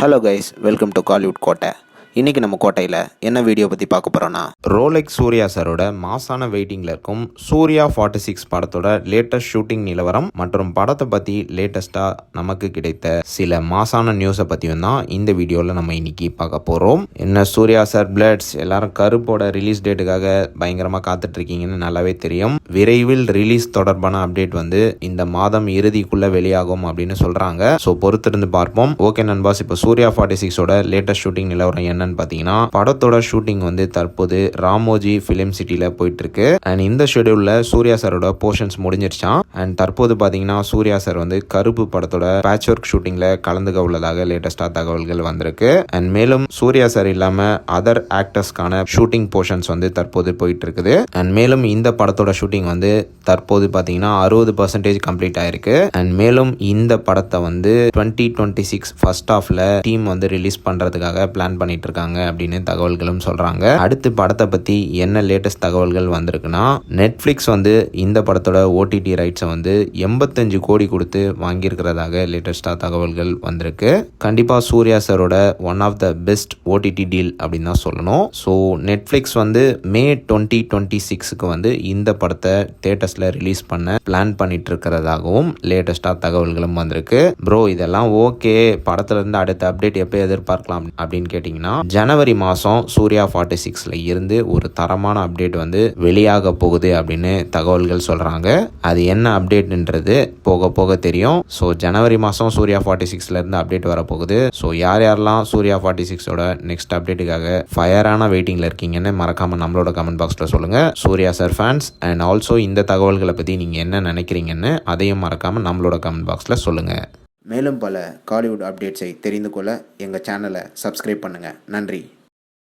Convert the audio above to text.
Hello guys, welcome to Kollywood கோட்டை. இன்றைக்கி நம்ம கோட்டையில் என்ன வீடியோ பற்றி பார்க்க போகிறோன்னா, ரோலெக்ஸ் சூர்யா சாரோட மாசான வெயிட்டிங்கில் இருக்கும் சூர்யா 46 படத்தோட லேட்டஸ்ட் ஷூட்டிங் நிலவரம் மற்றும் படத்தை பற்றி லேட்டஸ்ட்டாக நமக்கு கிடைத்த சில மாசான நியூஸை பற்றியும் தான் இந்த வீடியோவில் நம்ம இன்றைக்கி பார்க்க போகிறோம். என்ன சூர்யா சார் பிளட்ஸ் எல்லாரும் கருப்போட ரிலீஸ் டேட்டுக்காக பயங்கரமாக காத்துட்ருக்கீங்கன்னு நல்லாவே தெரியும். விரைவில் ரிலீஸ் தொடர்பான அப்டேட் வந்து இந்த மாதம் இறுதிக்குள்ளே வெளியாகும் அப்படின்னு சொல்கிறாங்க. ஸோ பொறுத்திருந்து பார்ப்போம். ஓகே நண்பாஸ், இப்போ சூர்யா 46ஓட லேட்டஸ்ட் ஷூட்டிங் நிலவரம் என்ன பார்த்தீங்கன்னா, படத்தோட ஷூட்டிங் வந்து தற்போது ராமோஜி ஃபிலிம் சிட்டில போயிட்டு இருக்கு. அண்ட் இந்த ஷெட்யூல்ல சூர்யா சாரோட போர்ஷன்ஸ் முடிஞ்சிருச்சான். அண்ட் தற்போது பாத்தீங்கன்னா சூர்யா சார் வந்து கருப்பு படத்தோட பேட்ச் ஒர்க் ஷூட்டிங்ல கலந்துக்க உள்ளதாக லேட்டஸ்டா தகவல்கள் வந்திருக்கு. அண்ட் மேலும் சூர்யா சார் இல்லாம அதர் ஆக்டர்ஸ்க்கான ஷூட்டிங் போர்ஷன்ஸ் வந்து தற்போது போயிட்டு இருக்குது. அண்ட் மேலும் இந்த படத்தோட ஷூட்டிங் வந்து தற்போது பாத்தீங்கன்னா 60% கம்ப்ளீட் ஆயிருக்கு. அண்ட் மேலும் இந்த படத்தை வந்து 2026 ஃபர்ஸ்ட் ஹாஃப்ல டீம் வந்து ரிலீஸ் பண்றதுக்காக பிளான் பண்ணிட்டு இருக்காங்க அப்படின்னு தகவல்களும் சொல்றாங்க. அடுத்து படத்தை பத்தி என்ன லேட்டஸ்ட் தகவல்கள் வந்திருக்குன்னா, நெட்ஃபிளிக்ஸ் வந்து இந்த படத்தோட ஓடிடி ரைட்ஸை வந்து 85 கோடி கொடுத்து வாங்கியிருக்கிறதாக லேட்டஸ்டா தகவல்கள் வந்திருக்கு. கண்டிப்பா சூர்யா சாரோட one of the best OTT deal அப்படின்னு தான் சொல்லணும். ஸோ நெட்ஃபிளிக்ஸ் வந்து மே 2026க்கு வந்து இந்த படத்தை தியேட்டர்ஸ்ல ரிலீஸ் பண்ண பிளான் பண்ணிட்டு இருக்கிறதாகவும் லேட்டஸ்டா தகவல்களும் வந்திருக்கு. ப்ரோ, இதெல்லாம் ஓகே, படத்துல இருந்து அடுத்த அப்டேட் எப்போ எதிர்பார்க்கலாம் அப்படின்னு கேட்டீங்கன்னா, ஜனவரி மாதம் சூர்யா 46ல இருந்து ஒரு தரமான அப்டேட் வந்து வெளியாக போகுது அப்படின்னு தகவல்கள் சொல்கிறாங்க. அது என்ன அப்டேட்ன்றது போக போக தெரியும். ஸோ ஜனவரி மாதம் சூர்யா 46ல இருந்து அப்டேட் வரப்போகுது. ஸோ யாரெல்லாம் சூர்யா 46ஓட நெக்ஸ்ட் அப்டேட்டுக்காக ஃபயரான வெயிட்டிங்கில் இருக்கீங்கன்னு மறக்காமல் நம்மளோட கமெண்ட் பாக்ஸில் சொல்லுங்கள். Suriya sir fans and also இந்த தகவல்களை பற்றி நீங்கள் என்ன நினைக்கிறீங்கன்னு அதையும் மறக்காமல் நம்மளோட கமெண்ட் பாக்ஸில் சொல்லுங்கள். மேலும் பல காலிவுட் அப்டேட்ஸை தெரிந்து கொள்ள எங்கள் சேனலை சப்ஸ்கிரைப் பண்ணுங்கள். நன்றி.